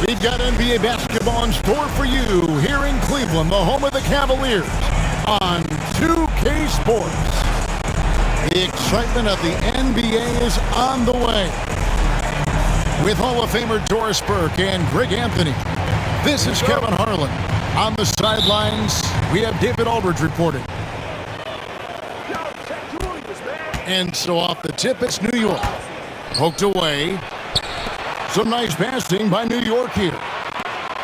We've got NBA basketball in store for you here in Cleveland, the home of the Cavaliers, on 2K Sports. The excitement of the NBA is on the way. With Hall of Famer Doris Burke and Greg Anthony, this is Kevin Harlan. On the sidelines, we have David Aldridge reporting. And so off the tip, it's New York. Poked away. Some nice passing by New York here.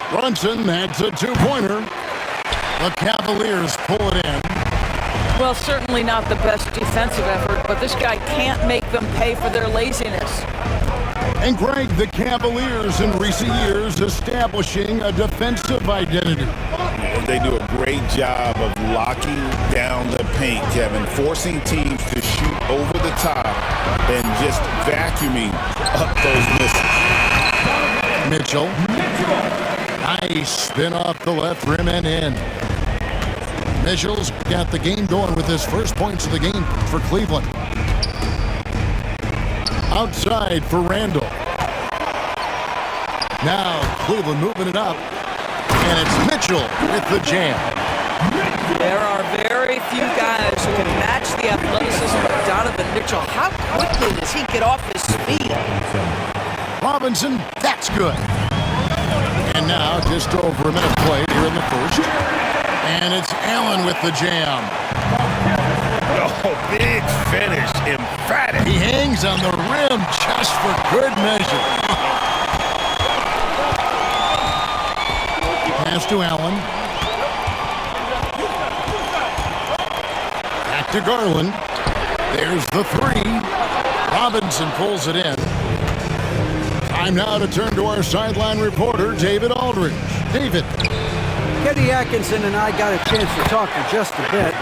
Brunson, that's a two-pointer. The Cavaliers pull it in. Well, certainly not the best defensive effort, but this guy can't make them pay for their laziness. And Greg, the Cavaliers in recent years establishing a defensive identity. They do a great job of locking down the paint, Kevin, forcing teams to shoot over the top and just vacuuming up those misses. Mitchell. Nice spin off the left rim and in. Mitchell's got the game going with his first points of the game for Cleveland. Outside for Randall. Now Cleveland moving it up. And it's Mitchell with the jam. There are very few guys who can match the athleticism of Donovan Mitchell. How quickly does he get off his feet? Robinson, that's good. And now just over a minute played here in the first. And it's Allen with the jam. Oh, big finish, emphatic. He hangs on the rim just for good measure. Pass to Allen. Back to Garland. There's the three. Robinson pulls it in. Time now to turn to our sideline reporter, David Aldridge. David. Kenny Atkinson and I got a chance to talk for just a bit.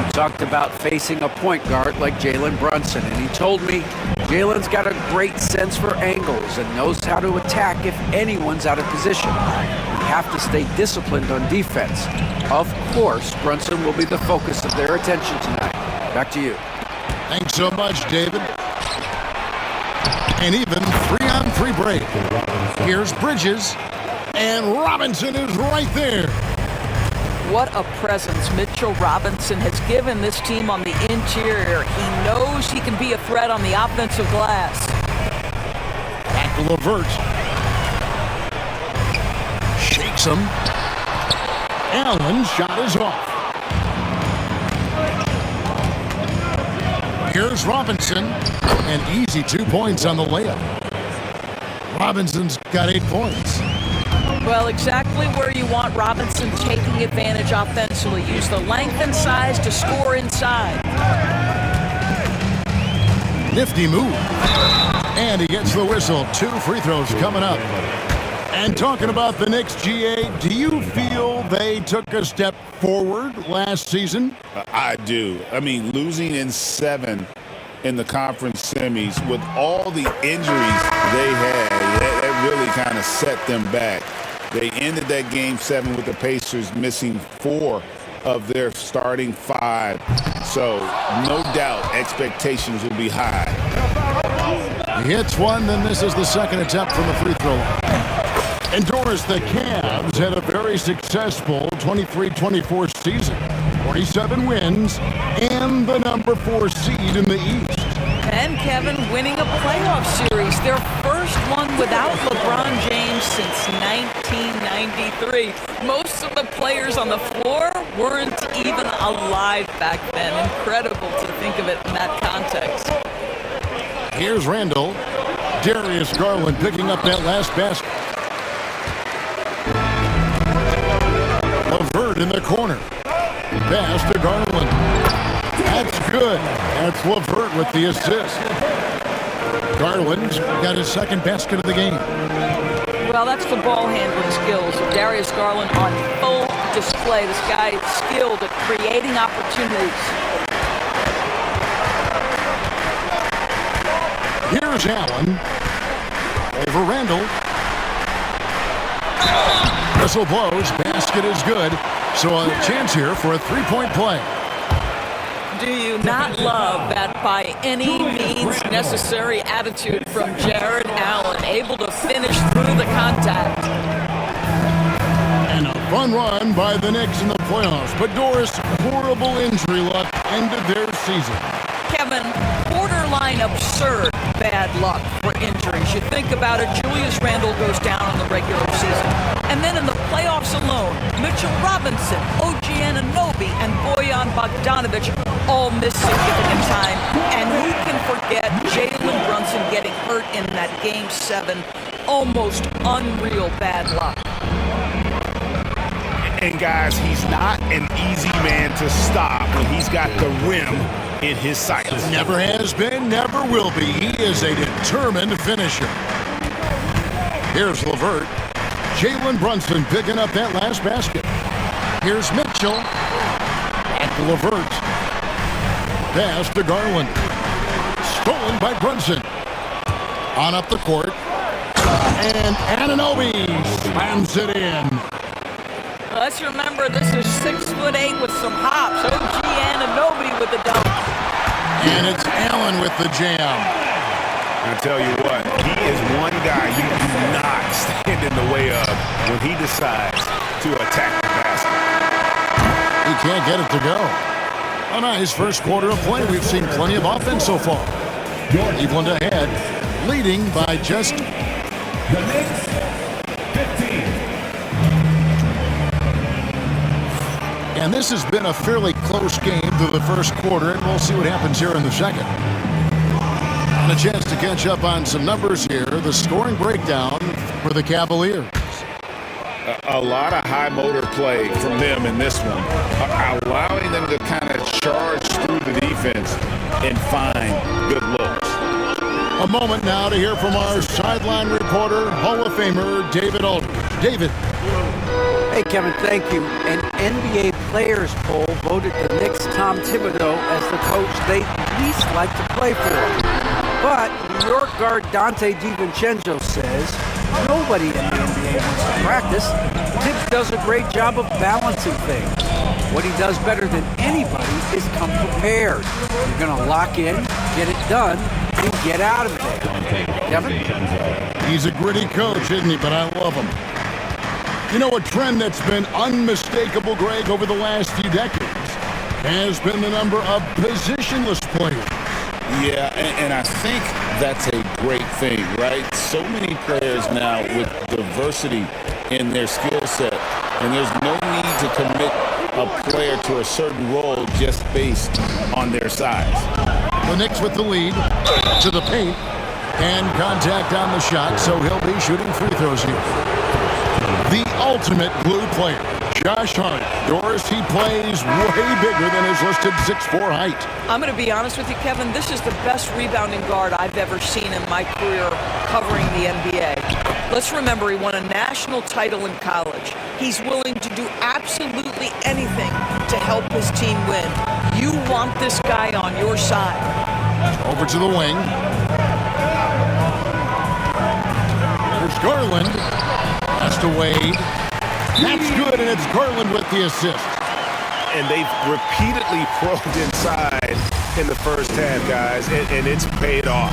We talked about facing a point guard like Jalen Brunson, and he told me Jalen's got a great sense for angles and knows how to attack if anyone's out of position. We have to stay disciplined on defense. Of course, Brunson will be the focus of their attention tonight. Back to you. Thanks so much, David. And even 3-on-3 break. Here's Bridges. And Robinson is right there. What a presence Mitchell Robinson has given this team on the interior. He knows he can be a threat on the offensive glass. Back to LeVert. Shakes him. Allen's shot is off. Here's Robinson. And easy 2 points on the layup. Robinson's got 8 points. Well, exactly where you want Robinson taking advantage offensively. Use the length and size to score inside. Nifty move. And he gets the whistle. 2 free throws coming up. And talking about the Knicks, GA, do you feel they took a step forward last season? I do. I mean, losing in 7 in the conference semis with all the injuries they had, that really kind of set them back. They ended that game 7 with the Pacers missing 4 of their starting 5. So, no doubt, expectations will be high. He hits one, then this is the second attempt from the free throw line. And Doris, the Cavs had a very successful 23-24 season. 47 wins and the number 4 seed in the East. And Kevin winning a playoff series, their first one without LeBron James since 1993. Most of the players on the floor weren't even alive back then. Incredible to think of it in that context. Here's Randall. Darius Garland picking up that last basket. LeVert in the corner. Pass to Garland. That's good. That's LeVert with the assist. Garland's got his second basket of the game. Well, that's the ball handling skills of Darius Garland on full display. This guy is skilled at creating opportunities. Here's Allen. Over Randall. Whistle blows. Basket is good. So a chance here for a 3-point play. Do you not love that by any means means-necessary attitude from Jared Allen, able to finish through the contact. And a fun run by the Knicks in the playoffs. But Doris, horrible injury luck ended their season. Kevin, borderline absurd bad luck for injuries. You think about it, Julius Randle goes down in the regular season. And then in the playoffs alone, Mitchell Robinson, OG Anunoby, and Bojan Bogdanovic all miss significant time. And who can forget Jalen Brunson getting hurt in that Game 7? Almost unreal bad luck. And guys, he's not an easy man to stop when he's got the rim in his sights. Never has been, never will be. He is a determined finisher. Here's LeVert. Jalen Brunson picking up that last basket. Here's Mitchell. At LeVert. Pass to Garland. Stolen by Brunson. On up the court. And Anunoby slams it in. Let's remember, this is 6'8" with some hops. OG Anunoby with the dunk. And it's Allen with the jam. I tell you what, he is one guy you do not stand in the way of when he decides to attack the basket. He can't get it to go. A nice first quarter of play. We've seen plenty of offense so far. Cleveland ahead, leading by just The Knicks, 15. And this has been a fairly close game through the first quarter, and we'll see what happens here in the second. And a chance to catch up on some numbers here. The scoring breakdown for the Cavaliers. A lot of high motor play from them in this one, allowing them to kind of charge through the defense and find good looks. A moment now to hear from our sideline reporter, Hall of Famer David Aldridge. David. Hey, Kevin, thank you. An NBA players poll voted the Knicks' Tom Thibodeau as the coach they least like to play for. But New York guard Dante DiVincenzo says nobody in the NBA wants to practice. Tibbs does a great job of balancing things. What he does better than anybody is come prepared. You're going to lock in, get it done, and get out of there. Kevin? He's a gritty coach, isn't he? But I love him. You know, a trend that's been unmistakable, Greg, over the last few decades has been the number of positionless players. Yeah, and I think that's a great thing, right? So many players now with diversity in their skill set, and there's no need to commit a player to a certain role just based on their size. The Knicks with the lead to the paint and contact on the shot, so he'll be shooting free throws here. The ultimate glue player, Josh Hart. Doris, he plays way bigger than his listed 6'4" height. I'm going to be honest with you, Kevin. This is the best rebounding guard I've ever seen in my career covering the NBA. Let's remember, he won a national title in college. He's willing to do absolutely anything to help his team win. You want this guy on your side. Over to the wing. Here's Garland. That's to Wade. That's good, and it's Garland with the assist. And they've repeatedly probed inside in the first half, guys, and it's paid off.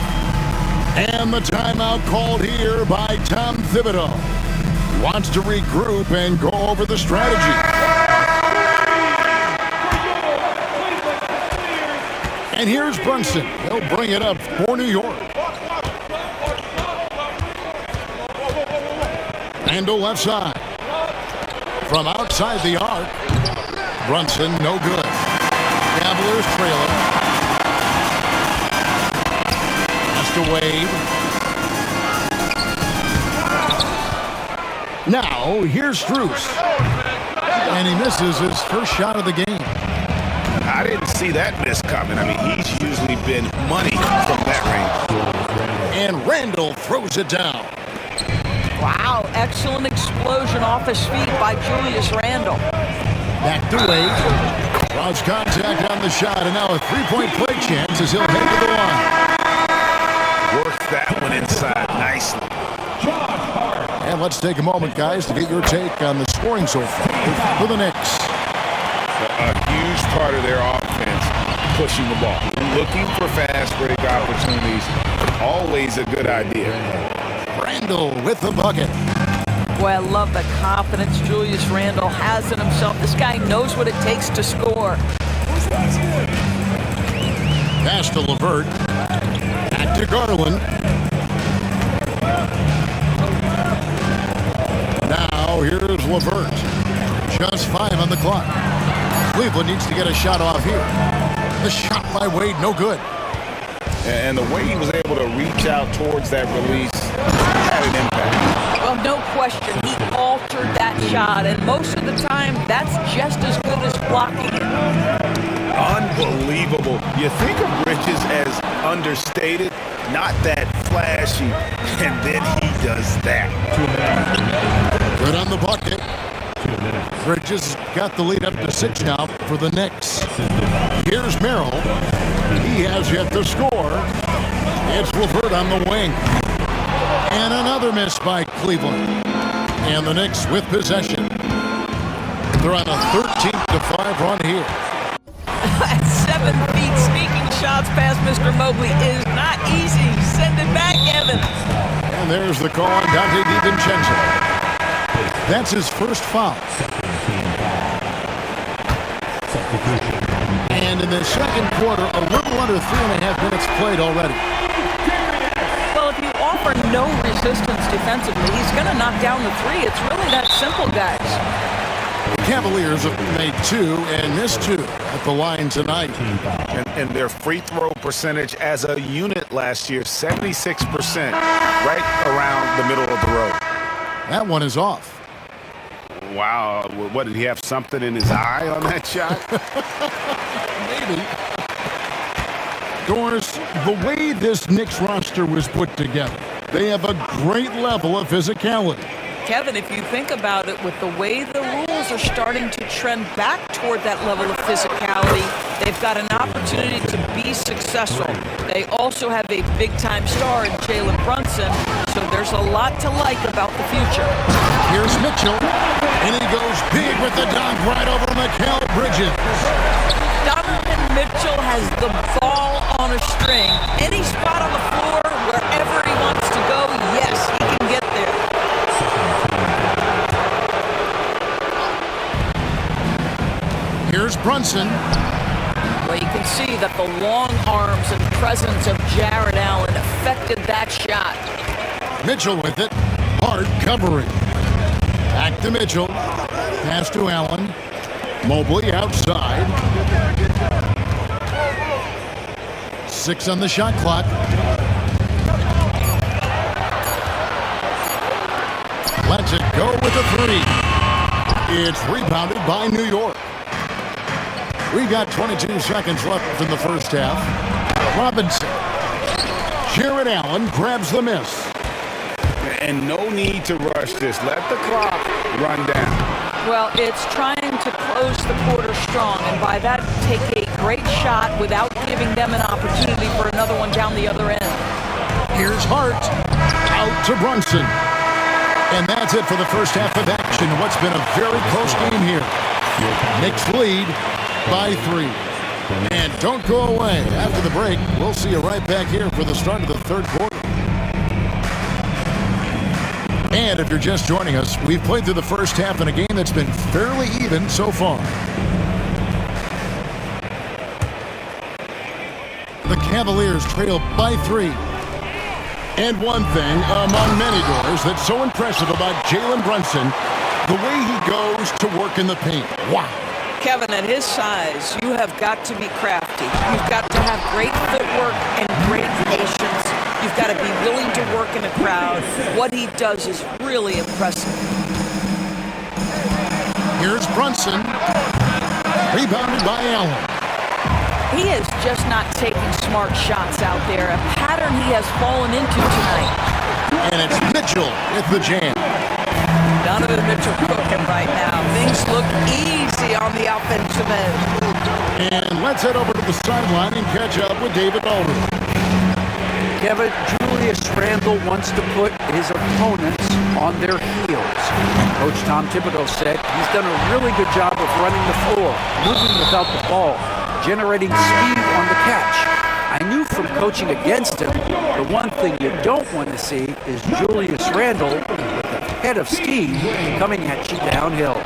And the timeout called here by Tom Thibodeau. Wants to regroup and go over the strategy. And here's Brunson. He'll bring it up for New York. Randle left side. From outside the arc. Brunson, no good. Cavaliers trailing. That's to Wade. Now, here's Strus. And he misses his first shot of the game. I didn't see that miss coming. I mean, he's usually been money from that range. And Randle throws it down. Wow, excellent explosion off his feet by Julius Randle. Back to Wade. Draws contact on the shot, and now a three-point play chance as he'll head to the line. Worked that one inside nicely. And let's take a moment, guys, to get your take on the scoring so far for the Knicks. A huge part of their offense pushing the ball. Looking for fast break opportunities, always a good idea. Randall with the bucket. Boy, I love the confidence Julius Randle has in himself. This guy knows what it takes to score. Pass to LeVert. Back to Garland. Now here's LeVert. Just 5 on the clock. Cleveland needs to get a shot off here. The shot by Wade, no good. And the way he was able to reach out towards that release had an impact. Well, no question, he altered that shot, and most of the time, that's just as good as blocking it. Unbelievable. You think of Bridges as understated, not that flashy, and then he does that. Good on the bucket. Bridges got the lead up to 6 now for the Knicks. Here's Merrill. He has yet to score. It's LeVert on the wing. And another miss by Cleveland. And the Knicks with possession. They're on a 13-5 run here. At 7 feet, sneaking shots past Mr. Mobley is not easy. Send it back, Evan. And there's the call on Dante DiVincenzo. That's his first foul. And in the second quarter, a little under 3.5 minutes played already. Well, if you offer no resistance defensively, he's going to knock down the three. It's really that simple, guys. The Cavaliers have made 2 and missed 2 at the line tonight. And their free throw percentage as a unit last year, 76%, right around the middle of the road. That one is off. Wow, what, did he have something in his eye on that shot? Maybe. Doris, the way this Knicks roster was put together, they have a great level of physicality. Kevin, if you think about it, with the way the rules are starting to trend back toward that level of physicality, they've got an opportunity to be successful. They also have a big-time star in Jalen Brunson, so there's a lot to like about the future. Here's Mitchell, and he goes big with the dunk right over Mikal Bridges. Donovan Mitchell has the ball on a string. Any spot on the floor, wherever he wants to go, yes, he can get there. Here's Brunson. Well, you can see that the long arms and presence of Jared Allen affected that shot. Mitchell with it. Hard covering. Back to Mitchell. Pass to Allen. Mobley outside. 6 on the shot clock. Lets it go with a 3. It's rebounded by New York. We've got 22 seconds left in the first half. Robinson. Jared Allen grabs the miss. And no need to rush this. Let the clock run down. Well, it's trying to close the quarter strong, and by that, take a great shot without giving them an opportunity for another one down the other end. Here's Hart. Out to Brunson. And that's it for the first half of action. What's been a very close game here. Knicks lead by 3. And don't go away. After the break, we'll see you right back here for the start of the third quarter. And if you're just joining us, we've played through the first half in a game that's been fairly even so far. The Cavaliers trail by 3. And one thing among many doors that's so impressive about Jalen Brunson, the way he goes to work in the paint. Wow. Kevin, at his size, you have got to be crafty. You've got to have great footwork and great patience. You've got to be willing to work in a crowd. What he does is really impressive. Here's Brunson. Rebounded by Allen. He is just not taking smart shots out there. A pattern he has fallen into tonight. And it's Mitchell with the jam. Donovan Mitchell cooking right now. Things look easy on the offensive end. And let's head over to the sideline and catch up with David Aldridge. Kevin, Julius Randle wants to put his opponents on their heels. Coach Tom Thibodeau said he's done a really good job of running the floor, moving without the ball. generating speed on the catch. I knew from coaching against him, the one thing you don't want to see is Julius Randle with a head of steam coming at you downhill.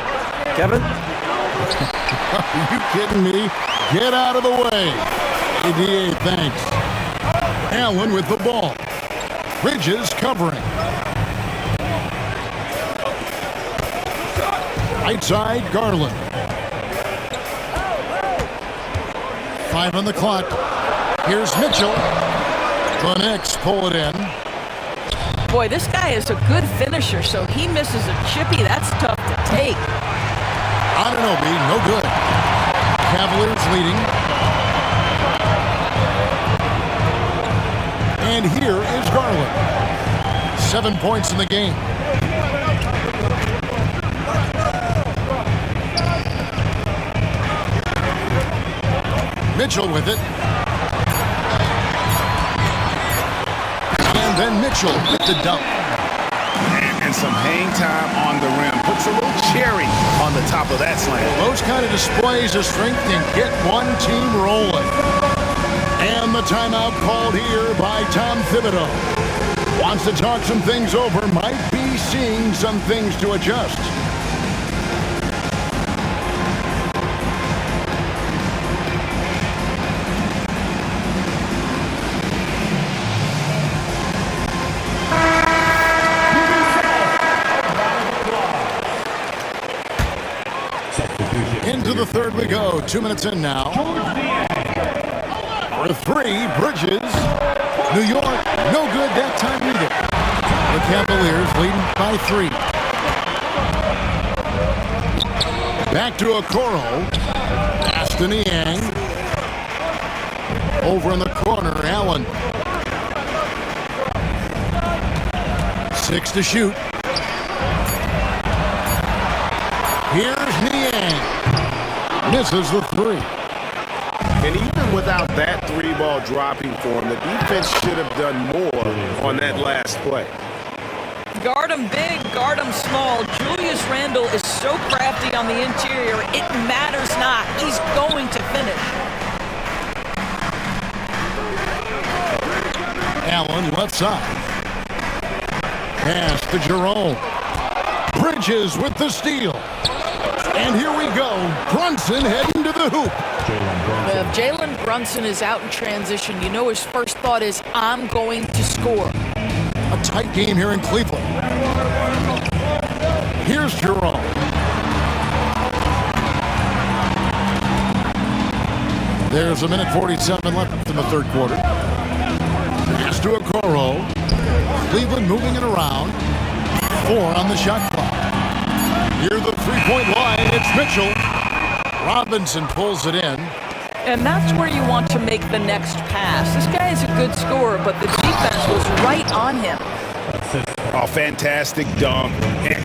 Kevin? Are you kidding me? Get out of the way. ADA, thanks. Allen with the ball. Bridges covering. Right side, Garland. 5 on the clock. Here's Mitchell. The Knicks pull it in. Boy, this guy is a good finisher, so he misses a chippy. That's tough to take. Anunoby, no good. Cavaliers leading. And here is Garland. 7 points in the game. Mitchell with it. And then Mitchell with the dunk. And some hang time on the rim. Puts a little cherry on the top of that slam. Those kind of displays of strength can get one team rolling. And the timeout called here by Tom Thibodeau. Wants to talk some things over. Might be seeing some things to adjust. Into the third we go. 2 minutes in now. For 3, Bridges. New York, no good that time either. The Cavaliers leading by 3. Back to Okoro. Pass to Niang. Over in the corner, Allen. 6 to shoot. Here's Niang. Misses the 3. And even without that 3-ball dropping for him, the defense should have done more on that last play. Guard him big, guard him small. Julius Randle is so crafty on the interior, it matters not. He's going to finish. Allen left side. Pass to Jerome. Bridges with the steal. And here we go. Brunson heading to the hoop. If Jalen Brunson is out in transition, you know his first thought is, I'm going to score. A tight game here in Cleveland. Here's Jerome. There's a minute 47 left in the third quarter. Pass to Okoro. Cleveland moving it around. 4 on the shot clock. Near the three-point line, it's Mitchell. Robinson pulls it in. And that's where you want to make the next pass. This guy is a good scorer, but the defense was right on him. Oh, fantastic dunk.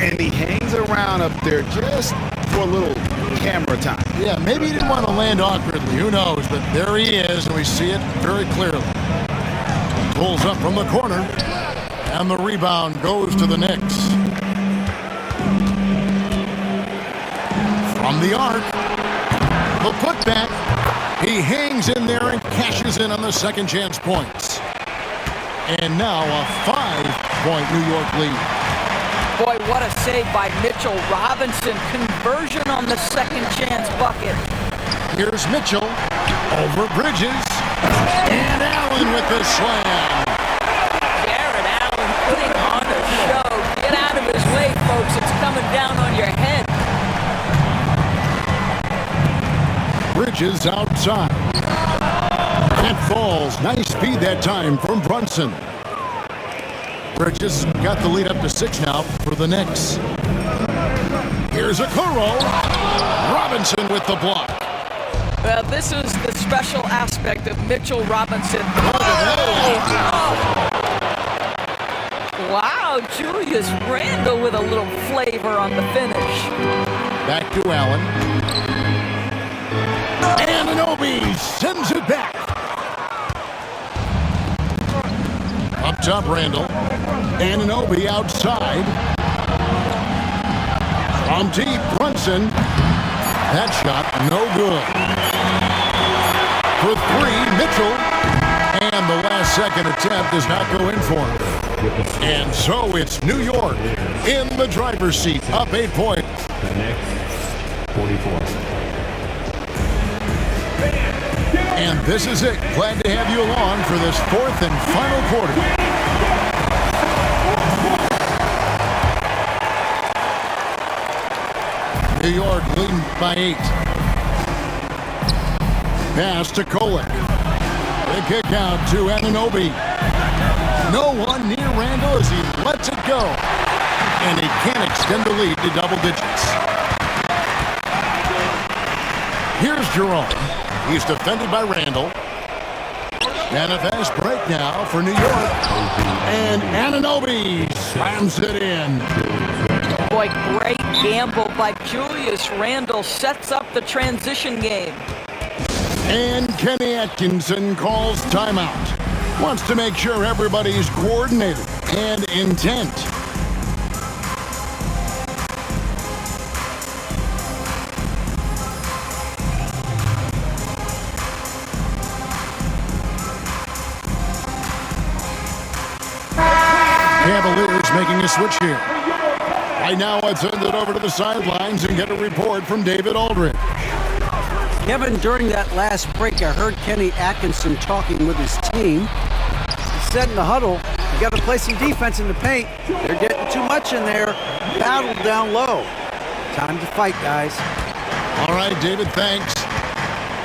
And he hangs around up there just for a little camera time. Yeah, maybe he didn't want to land awkwardly. Who knows? But there he is, and we see it very clearly. Pulls up from the corner, and the rebound goes to the Knicks. From the arc, the putback. He hangs in there and cashes in on the second chance points. And now a 5-point New York lead. Boy, what a save by Mitchell Robinson. Conversion on the second chance bucket. Here's Mitchell over Bridges. And Allen with the slam. Jared Allen putting on a show. Get out of his way, folks. It's coming down on your head. Bridges outside. That falls. Nice speed that time from Brunson. Bridges got the lead up to 6 now for the Knicks. Here's Okoro. Robinson with the block. Well, this is the special aspect of Mitchell Robinson. Wow, Julius Randle with a little flavor on the finish. Back to Allen. Anunoby sends it back. Up top, Randle. Anunoby outside. From deep, Brunson. That shot, no good. Mitchell. And the last second attempt does not go in for him. And so it's New York in the driver's seat, up 8 points. The Knicks, 44. And this is it. Glad to have you along for this fourth and final quarter. New York leading by 8. Pass to Kolek. The kick out to Anunoby. No one near Randall as he lets it go. And he can't extend the lead to double digits. Here's Jerome. He's defended by Randall. And a fast break now for New York. And Anunoby slams it in. Boy, great gamble by Julius Randle. Sets up the transition game. And Kenny Atkinson calls timeout. Wants to make sure everybody's coordinated and intent. Cavaliers making a switch here. Right now, let's send it over to the sidelines and get a report from David Aldridge. Kevin, during that last break, I heard Kenny Atkinson talking with his team. He said in the huddle, you got to play some defense in the paint. They're getting too much in there. Battle down low. Time to fight, guys. All right, David, thanks.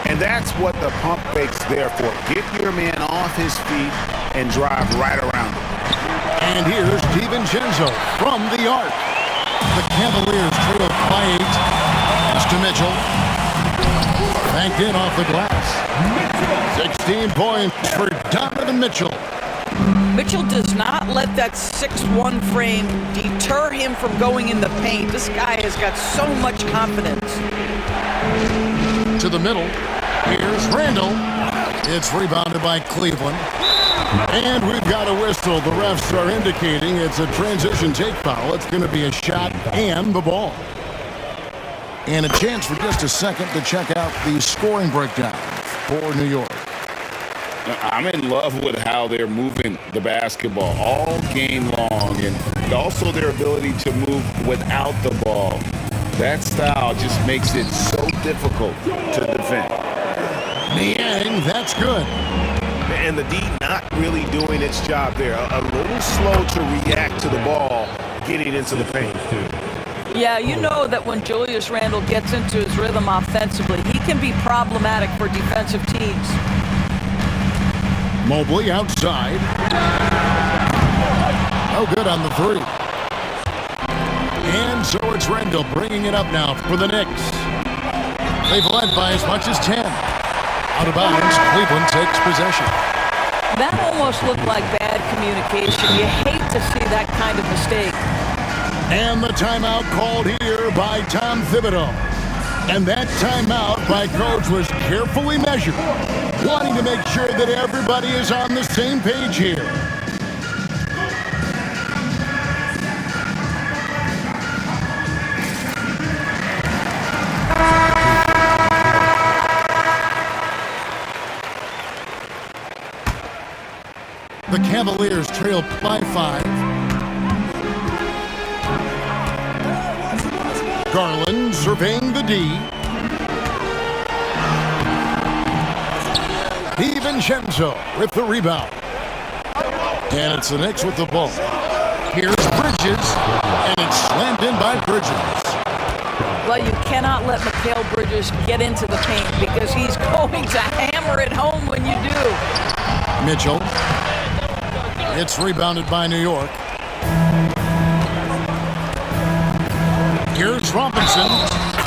And that's what the pump fake's there for. Get your man off his feet and drive right around him. And here's DiVincenzo from the arc. The Cavaliers trail by 8. It's to Mitchell. Banked in off the glass. 16 points for Donovan Mitchell. Mitchell does not let that 6'1" frame deter him from going in the paint. This guy has got so much confidence. To the middle. Here's Randall. It's rebounded by Cleveland. And we've got a whistle. The refs are indicating it's a transition take foul. It's going to be a shot and the ball. And a chance for just a second to check out the scoring breakdown for New York. I'm in love with how they're moving the basketball all game long, and also their ability to move without the ball. That style just makes it so difficult to defend. Niang, that's good. And the D not really doing its job there. A little slow to react to the ball getting into the paint. Yeah, you know that when Julius Randle gets into his rhythm offensively, he can be problematic for defensive teams. Mobley outside. No good on the 3. And so it's Randall bringing it up now for the Knicks. They've led by as much as 10. Out of bounds, Cleveland takes possession. That almost looked like bad communication. You hate to see that kind of mistake. And the timeout called here by Tom Thibodeau. And that timeout by Coach was carefully measured, wanting to make sure that everybody is on the same page here. The Cavaliers trail by 5. Garland surveying the D. DiVincenzo with the rebound. And it's the Knicks with the ball. Here's Bridges, and it's slammed in by Bridges. Well, you cannot let Mikal Bridges get into the paint because he's going to hammer it home when you do. Mitchell. It's rebounded by New York. Here's Robinson,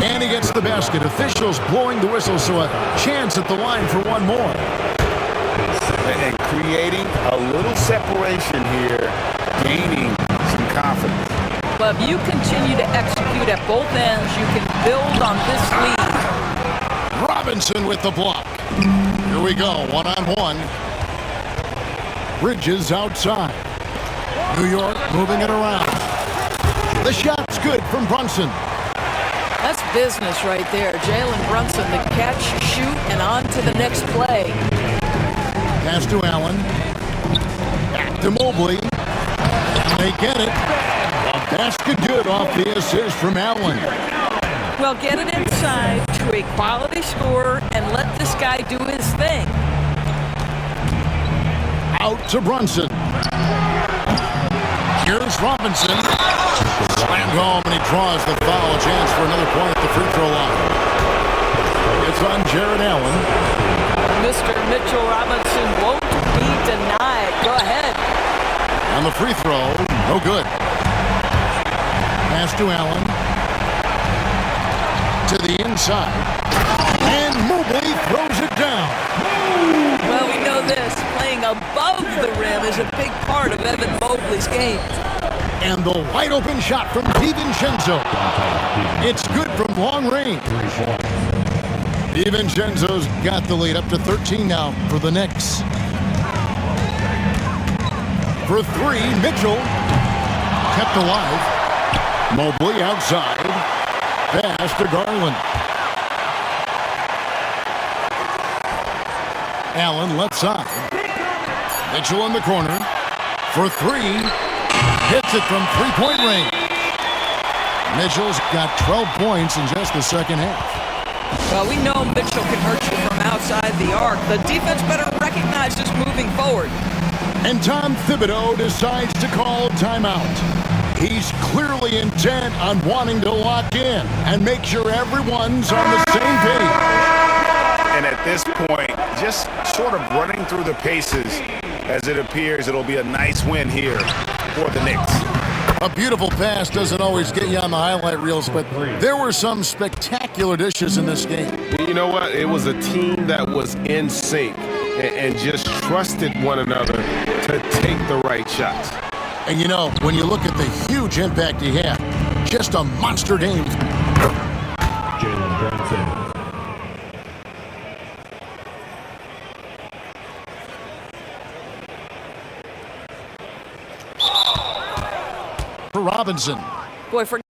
and he gets the basket. Officials blowing the whistle, so a chance at the line for one more. And creating a little separation here, gaining some confidence. Well, if you continue to execute at both ends, you can build on this lead. Robinson with the block. Here we go, one-on-one. Bridges outside. New York moving it around. The shot's good from Brunson. That's business right there. Jalen Brunson, the catch, shoot, and on to the next play. Pass to Allen. Back to Mobley. They get it. A basket good off the assist from Allen. Well, get it inside to a quality scorer and let this guy do his thing. Out to Brunson. Here's Robinson. Slammed home, and he draws the foul. A chance for another point at the free throw line. It's on Jared Allen. Mr. Mitchell Robinson won't be denied. Go ahead. On the free throw, no good. Pass to Allen. To the inside. And Mobley throws it down. Well, we know this. Playing above the rim is a big part of Evan Mobley's game. And the wide open shot from DiVincenzo. It's good from long range. DiVincenzo's got the lead up to 13 now for the Knicks. For three, Mitchell kept alive. Mobley outside. Pass to Garland. Allen left side. Mitchell in the corner. For three. Hits it from three-point range. Mitchell's got 12 points in just the second half. Well, we know Mitchell can hurt you from outside the arc. The defense better recognize this moving forward. And Tom Thibodeau decides to call timeout. He's clearly intent on wanting to lock in and make sure everyone's on the same page. And at this point, just sort of running through the paces, as it appears it'll be a nice win here for the Knicks. A beautiful pass doesn't always get you on the highlight reels, but there were some spectacular dishes in this game. You know what? It was a team that was in sync and just trusted one another to take the right shots. And you know, when you look at the huge impact he had, just a monster game. Jalen Brunson. For Robinson. Boy, for